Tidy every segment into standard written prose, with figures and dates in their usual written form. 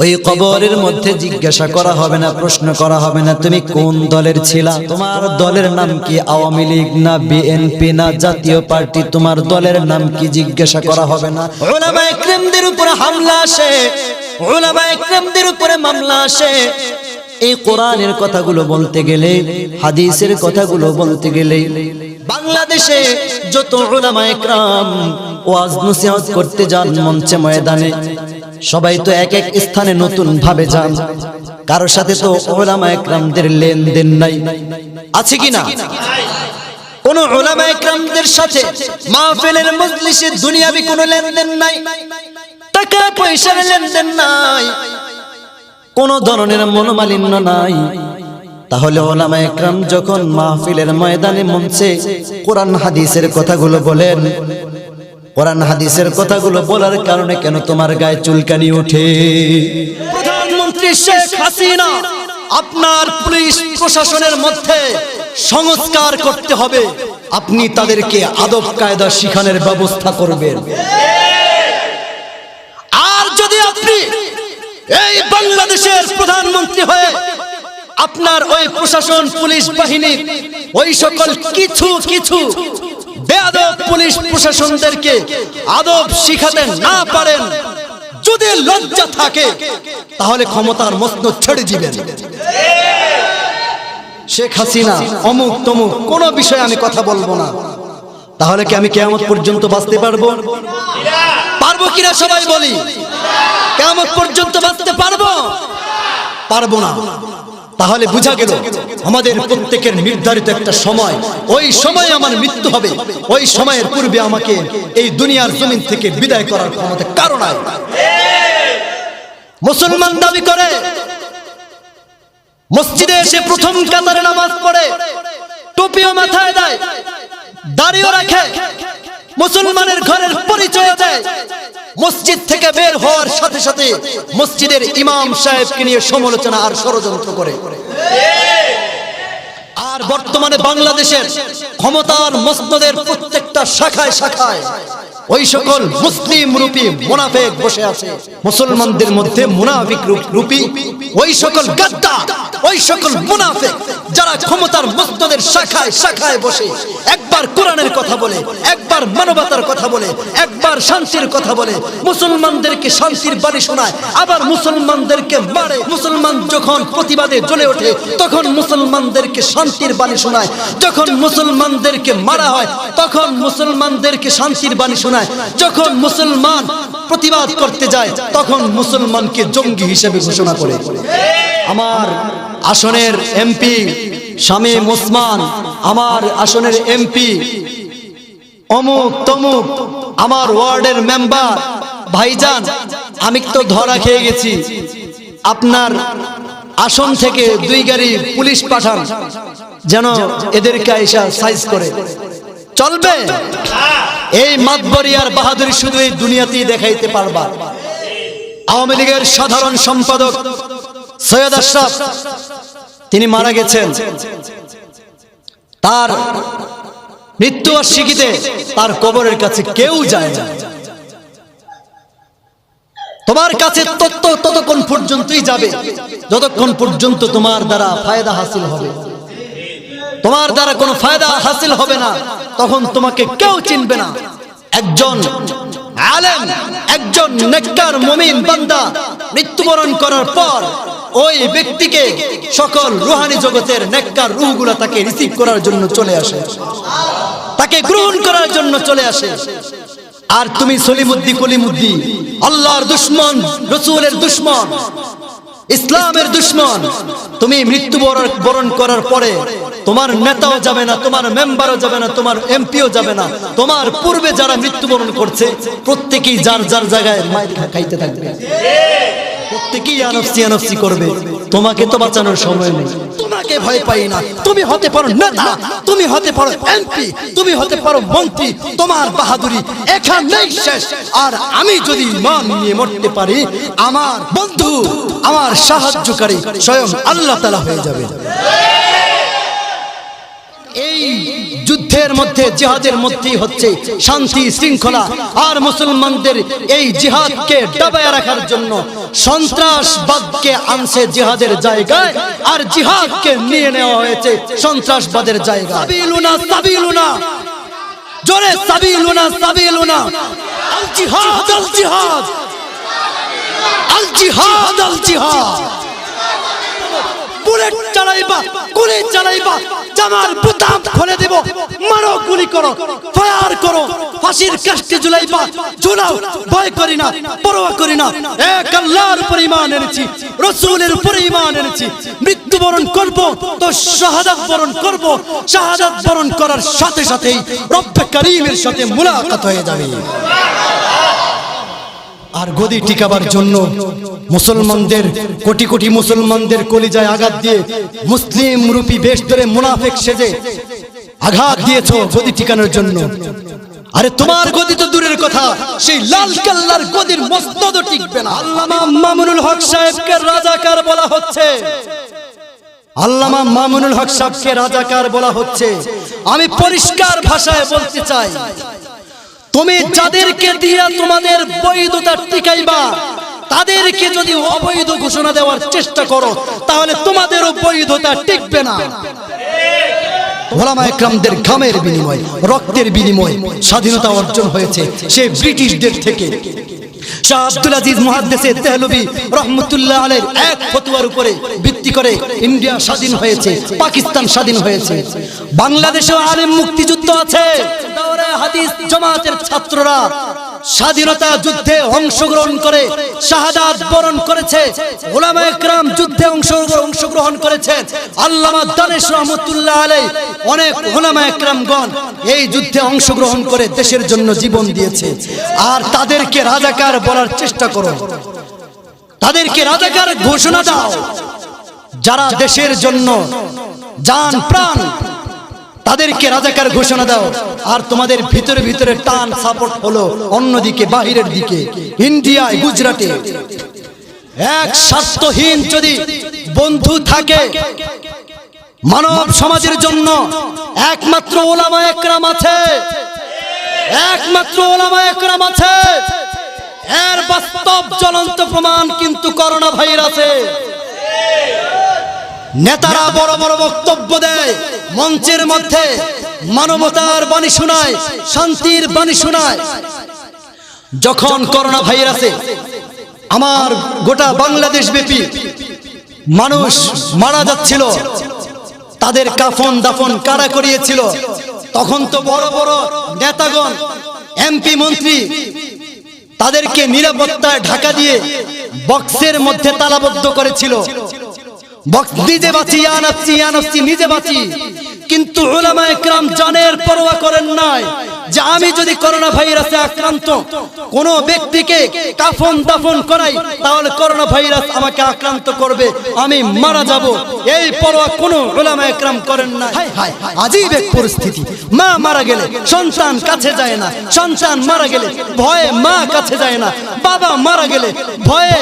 ওই কবরের মধ্যে জিজ্ঞাসা করা হবে না, প্রশ্ন করা হবে না তুমি কোন দলের ছিলা, তোমার দলের নাম কি, আওয়ামী লীগ না বিএনপি না জাতীয় পার্টি, তোমার দলের নাম কি জিজ্ঞাসা করা হবে না। উলামায়ে কেরামদের উপরে হামলা আসে, উলামায়ে কেরামদের উপরে মামলা আসে। এই কোরআনের কথাগুলো বলতে গেলে, হাদিসের কথাগুলো বলতে গেলে বাংলাদেশে যত উলামায়ে কেরাম ওয়াজ নসিহত করতে যান মঞ্চে ময়দানে, সবাই তো এক এক স্থানে নতুন ভাবে যান, কারোর সাথে তো উলামায়ে কেরামদের লেনদেন নাই, আছে কি না? কোন উলামায়ে কেরামদের সাথে মাহফিলের মজলিসে দুনিয়াবি কোনো লেনদেন নাই, টাকা পয়সার লেনদেন নাই, কোন ধরনের মনোমালিন্য নাই। তাহলে উলামায়ে কেরাম যখন মাহফিলের ময়দানে মঞ্চে কোরআন হাদিসের কথাগুলো বলেন, কোরআন হাদিসের কথাগুলো বলার কারণে কেন তোমার গায়ে চুলকানি ওঠে? প্রধানমন্ত্রী শেখ হাসিনা, আপনার পুলিশ প্রশাসনের মধ্যে সংস্কার করতে হবে, আপনি তাদেরকে আদব কায়দা শিখানোর ব্যবস্থা করবেন। আর যদি আপনি এই বাংলাদেশের প্রধানমন্ত্রী হয়ে আপনার ওই প্রশাসন পুলিশ বাহিনী ওই সকল কিছু বেয়াদব পুলিশ প্রশাসনদেরকে আদব শিখাতে না পারেন, যদি লজ্জা থাকে তাহলে ক্ষমতার মসনদ ছেড়ে দিবেন। শেখ হাসিনা অমুক তমুক কোন বিষয়ে আমি কথা বলবো না, তাহলে কি আমি কিয়ামত পর্যন্ত বাঁচতে পারবো? পারবো কিনা সবাই বলি? কিয়ামত পর্যন্ত বাঁচতে পারবো? পারবো না। তাহলে বুঝা গেল আমাদের প্রত্যেকের নির্ধারিত একটা সময়, ওই সময় আমার মৃত্যু হবে, ওই সময়ের পূর্বে আমাকে এই দুনিয়ার জমিন থেকে বিদায় করার ক্ষমতা কারো নাই। মুসলমান দাবি করে মসজিদে এসে প্রথম কাতারে নামাজ পড়ে, টুপিও মাথায় দেয়, দাড়িও রাখে, মুসলমানের ঘরের পরিচয় দেয়, মসজিদ থেকে বের হওয়ার সাথে সাথে মসজিদের ইমাম সাহেবকে নিয়ে সমালোচনা আর ষড়যন্ত্র করে। আর বর্তমানে বাংলাদেশের ক্ষমতার মসনদের প্রত্যেকটা শাখায় শাখায় ওই সকল মুসলিম রূপী মুনাফিক বসে আছে, মুসলমানদের মধ্যে মুনাফিক রূপী ওই সকল গাদ্দার, ওই সকল মুনাফিক যারা ক্ষমতার মসনদের শাখায় শাখায় বসে একবার কোরআনের কথা বলে, একবার মানবতার কথা বলে, একবার শান্তির কথা বলে, মুসলমানদেরকে শান্তির বাণী শোনায়, আবার মুসলমানদেরকে মারে। মুসলমান যখন প্রতিবাদে জ্বলে ওঠে তখন মুসলমানদেরকে শান্তির বাণী শোনায়, যখন মুসলমানদেরকে মারা হয় তখন মুসলমানদেরকে শান্তির বাণী শোনায়, যখন মুসলমান প্রতিবাদ করতে যায় তখন মুসলমানকে জঙ্গি হিসেবে ঘোষণা করে। আমার আসনের এমপি শামীম ওসমান, আমার আসনের এমপি অমুক তমুক, আমার ওয়ার্ডের মেম্বার ভাইজান, আমি তো ধরা খেয়ে গেছি, আপনার আসন থেকে 2 গাড়ি পুলিশ পাঠান যেন এদেরকে এসে সাইজ করে। চলবে? এই মাতবরি আর বাহাদুরি শুধু এই দুনিয়াতেই দেখাইতে পারবা। আওয়ামী লীগের সাধারণ সম্পাদক সৈয়দ আশরাফ, তিনি মারা গেছেন, তার মৃত্যুবার্ষিকীতে তার কবরের কাছে কেউ যায় না। তোমার কাছে তথ্য ততক্ষণ পর্যন্তই যাবে যতক্ষণ পর্যন্ত তোমার দ্বারা ফায়দা হাসিল হবে। তোমার দ্বারা কোনো ফায়দা হাসিল হবে না, তখন তোমাকে কেউ চিনবে না। একজন আলেম, একজন নেককার মুমিন বান্দা মৃত্যুবরণ করার পর ওই ব্যক্তিকে সকল রুহানি জগতের নেককার রূহগুলো তাকে রিসিভ করার জন্য চলে আসে, তাকে গ্রহণ করার জন্য চলে আসে। আর তুমি সলিমুদ্দি কলিমুদ্দি, আল্লাহর দুশমন, রাসূলের দুশমন, ইসলামের দুশমন, তুমি মৃত্যুবরণ করার পরে তোমার নেতাও যাবে না, তোমার মেম্বারও যাবে না, তোমার এমপিও যাবে না। তোমার পূর্বে যারা মৃত্যুবরণ করছে প্রত্যেকেই যার যার জায়গায় মাইর খাইতে থাকবে, প্রত্যেকেই আনফসি আনফসি করবে। তোমাকে তো বাঁচানোর সময় নেই, তোমাকে ভয় পাই না। তুমি হতে পারো নেতা, তুমি হতে পারো এমপি, তুমি হতে পারো মন্ত্রী, তোমার বাহাদুরি এখানেই শেষ। আর আমি যদি ইমান নিয়ে মরতে পারি, আমার বন্ধু, আমার সাহায্যকারী স্বয়ং আল্লাহ তাআলা হয়ে যাবে। এই যুদ্ধের মধ্যে জিহাদের মধ্যেই হচ্ছে শান্তি শৃঙ্খলা। আর মুসলমানদের এই জিহাদকে দাবায় রাখার জন্য সন্ত্রাসবাদকে আনছে জিহাদের জায়গায়, আর জিহাদকে নিয়ে নেওয়া হয়েছে সন্ত্রাসবাদের জায়গায়। সাবিলুনা সাবিলুনা, জোরে সাবিলুনা সাবিলুনা, আল জিহাদ আল জিহাদ, আল জিহাদ আল জিহাদ। বুলেট চালাইবা, গুলি চালাইবা, জামার বুতাম খুলে দেব, মারো, গুলি করো, ফায়ার করো, ফাঁসির কাস্টে ঝুলাইবা, ঝুলাও, ভয় করি না, পরোয়া করি না। এক আল্লাহর উপর ঈমান এনেছি, রাসূলের উপর ঈমান এনেছি। মৃত্যুবরণ করব তো শাহাদাত বরণ করব, শাহাদাত বরণ করার সাথে সাথেই রব্বে কারীমের সাথে মুলাকাত হয়ে যাবে। আর গদি টিকাবার জন্য মুসলমানদের, কোটি কোটি মুসলমানদের কলিজায় আঘাত দিয়ে মুসলিম রূপী বেশ ধরে মুনাফিক সেজে আঘাত দিয়েছো গদি টিকানোর জন্য। আরে তোমার গদি তো দূরের কথা, সেই লাল কেল্লার গদির মসনদও টিকবে না। আল্লামা মামুনুল হক সাহেবকে রাজাকার বলা হচ্ছে, আল্লামা মামুনুল হক সাহেবকে রাজাকার বলা হচ্ছে। আমি পরিষ্কার ভাষায় বলতে চাই, তুমি যাদেরকে দিয়া তোমাদের বৈধতা টিকাইবা, তাদেরকে যদি অবৈধ ঘোষণা দেওয়ার চেষ্টা করো, তাহলে তোমাদেরও বৈধতা টিকবে না। ওলামায়ে কেরামদের ঘামের বিনিময়, রক্তের বিনিময় স্বাধীনতা অর্জন হয়েছে সে ব্রিটিশদের থেকে। শাহ আব্দুল আজিজ মুহাদ্দিসে দেহলভী রাহমাতুল্লাহ আলাইহির এক ফতোয়ার উপরে ভিত্তি করে ইন্ডিয়া স্বাধীন হয়েছে, পাকিস্তান স্বাধীন হয়েছে। বাংলাদেশেও আলেম মুক্তিযুদ্ধ আছে। দাওরায়ে হাদিস জামাতের ছাত্ররা স্বাধীনতা যুদ্ধে অংশগ্রহণ করে শাহাদাত বরণ করেছে। উলামায়ে কেরাম যুদ্ধে অংশগ্রহণ করেছেন। আল্লামা দানেশ রাহমাতুল্লাহ আলাইহি অনেক উলামায়ে কেরামগণ এই যুদ্ধে অংশগ্রহণ করে দেশের জন্য জীবন দিয়েছে। আর তাদেরকে রাজাকার বলার চেষ্টা করো, তাদেরকে রাজাকার ঘোষণা দাও। যারা দেশের জন্য জান প্রাণ, তাদেরকে রাজাকার ঘোষণা দাও। আর তোমাদের ভিতরে ভিতরে টান সাপোর্ট হলো অন্যদিকে, বাহিরের দিকে, ইন্ডিয়ায়, গুজরাটে। এক স্বার্থহীন যদি বন্ধু থাকে মানব সমাজের জন্য, একমাত্র উলামায়ে কেরাম আছে, একমাত্র উলামায়ে কেরাম আছে। এর বাস্তব জ্বলন্ত প্রমাণ কিন্তু করোনা ভাইরাসে। নেতারা বড় বড় বক্তব্য দেয়, মঞ্চের মধ্যে মানবতার বাণী শোনায়, শান্তির বাণী শোনায়। যখন করোনা ভাইরাসে আমার গোটা বাংলাদেশ ব্যাপী মানুষ মারা যাচ্ছিল, তাদের কাফন দাফন কারা করিয়েছিল, তখন তো বড় বড় নেতাগণ, এমপি মন্ত্রী তাদেরকে নিরাপত্তায় ঢাকা দিয়ে বক্সের মধ্যে তালাবদ্ধ করেছিল। নিজে বাঁচি, ইয়া নাফসি ইয়া নাফসি, নিজে বাঁচি। কিন্তু উলামায়ে কেরাম জানের পরোয়া করেন নাই যে আমি যদি করোনা ভাইরাসে আক্রান্ত কোন ব্যক্তিকে কাফন দাফন করাই, তাহলে করোনা ভাইরাস আমাকে আক্রান্ত করবে, আমি মারা যাব। এই পরোয়া কোন উলামায়ে কেরাম করেন না। আজীব এক পরিস্থিতি। মা মারা গেলে সন্তান কাছে যায় না, সন্তান মারা গেলে ভয়ে মা কাছে যায় না, বাবা মারা গেলে ভয়ে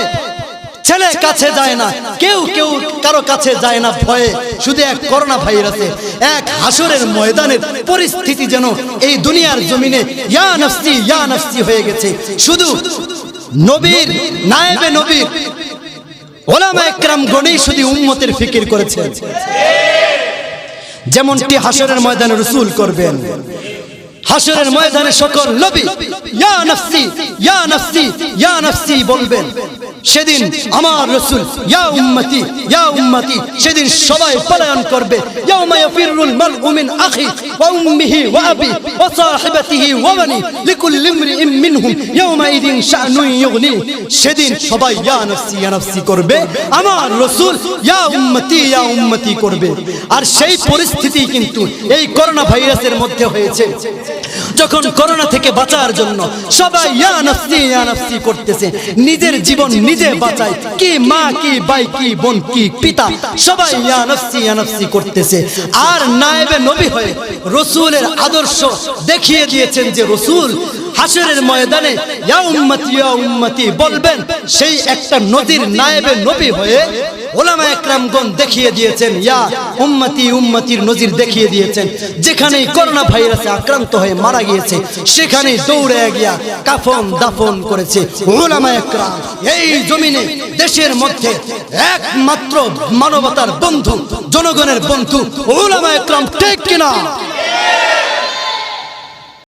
ছেলে কাছে যায় না, কেউ কেউ কারো কাছে যায় না ভয়ে। শুধু এক করোনা ভাইরাসে এক হাসরের ময়দানের পরিস্থিতি যেন এই দুনিয়ার জমিনে ইয়া নাফসি ইয়া নাফসি হয়ে গেছে। শুধু নবীর, নায়েবে নবীর, উলামায়ে কেরাম গণেই শুধু উম্মতের ফিকির করেছেন, যেমনটি হাসরের ময়দানে রাসূল করবেন। হাসরের ময়দানে সকল নবী ইয়া নাফসি ইয়া নাফসি ইয়া নাফসি বলবেন। সেদিন আমার রাসূল ইয়া উম্মতি ইয়া উম্মতি, সেদিন সবাই পলায়ন করবে। ইয়াউমা ইয়াফিরুল মারউ মিন আখি ওয়া উম্মিহি ওয়া আবি ওয়া সাহিবাতিহি ওয়া বানি লিকুল্লি ইমরিইন মিনহুম ইয়াউমা ইদিন শানুন ইউগনি। সেদিন সবাই ইয়া নাফসি ইয়া নাফসি করবে, আমার রাসূল ইয়া উম্মতি করবে। আর সেই পরিস্থিতি কিন্তু এই করোনা ভাইরাসের মধ্যে হয়েছে। যখন করোনা থেকে বাঁচার জন্য সবাই ইয়া নাফসি করতেছে, নিজের জীবন নিজে বাঁচায়, কি মা কি ভাই কি বোন কি পিতা, সবাই ইয়া নাফসি করতেছে। আর নায়েবে নবী হয়ে রাসূলের আদর্শ দেখিয়ে দিয়েছেন যে রাসূল হাসরের ময়দানে ইয়া উম্মতি বলবেন। সেই একটা নদীর নায়েবে নবী হয়ে ওলামা একরামগণ দেখিয়ে দিয়েছেন, ইয়া উম্মতি উম্মতির নজির দেখিয়ে দিয়েছেন। যেখানে করোনা ভাইরাসে আক্রান্ত হয়ে মারা গিয়েছে সেখানে দৌড়ে গিয়া কাফন দাফন করেছে ওলামা একরাম। এই জমিনে দেশের মধ্যে একমাত্র মানবতার বন্ধু, জনগণের বন্ধু ওলামা একরাম, ঠিক কিনা?